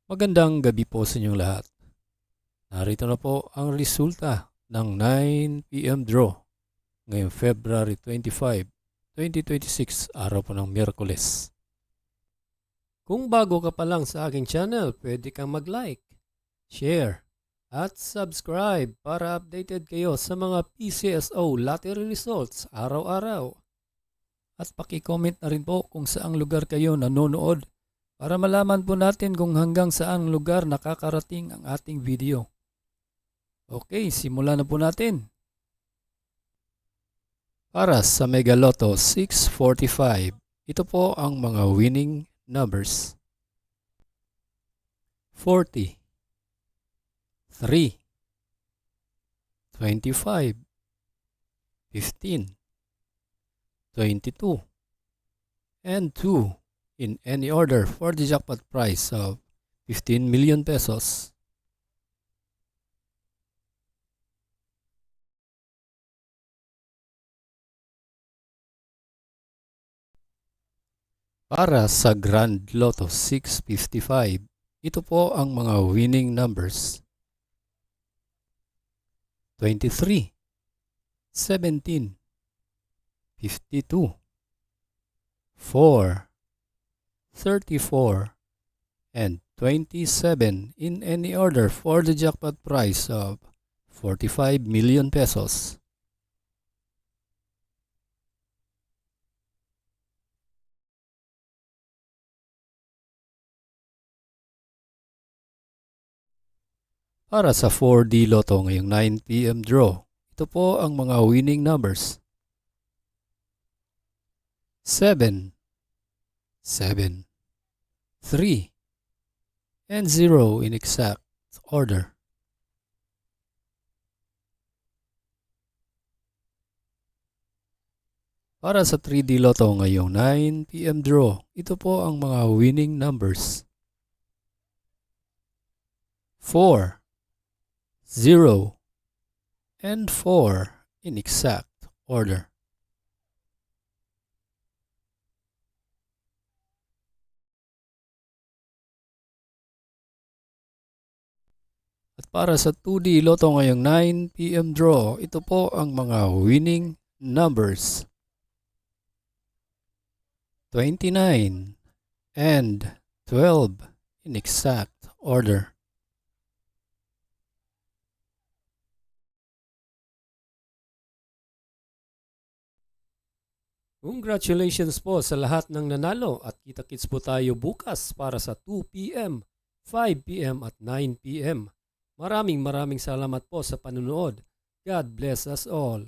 Magandang gabi po sa inyong lahat. Narito na po ang resulta ng 9 PM draw ngayong February 25, 2026, araw po ng Miyerkules. Kung bago ka pa lang sa aking channel, pwede kang mag-like, share, at subscribe para updated kayo sa mga PCSO lottery results araw-araw. At paki-comment na rin po kung saang lugar kayo nanonood para malaman po natin kung hanggang saang lugar nakakarating ang ating video. Okay, simulan na po natin. Para sa Mega Lotto 645, ito po ang mga winning numbers. 40, 3, 25, 15, 22, and 2 in any order for the jackpot prize of 15 million pesos. Para sa Grand Lotto 655, ito po ang mga winning numbers. 23, 17, 52, 4, 34, and 27 in any order for the jackpot prize of 45 million pesos. Para sa 4D Lotto ngayong 9 PM draw, ito po ang mga winning numbers. 7, 7, 3, and 0 in exact order. Para sa 3D Lotto ngayong 9 PM draw, ito po ang mga winning numbers. 4, 0, and 4 in exact order. At para sa 2D Lotto ngayong 9 PM draw, ito po ang mga winning numbers. 29 and 12 in exact order. Congratulations po sa lahat ng nanalo at kita-kits po tayo bukas para sa 2 PM, 5 PM at 9 PM. Maraming salamat po sa panunood. God bless us all.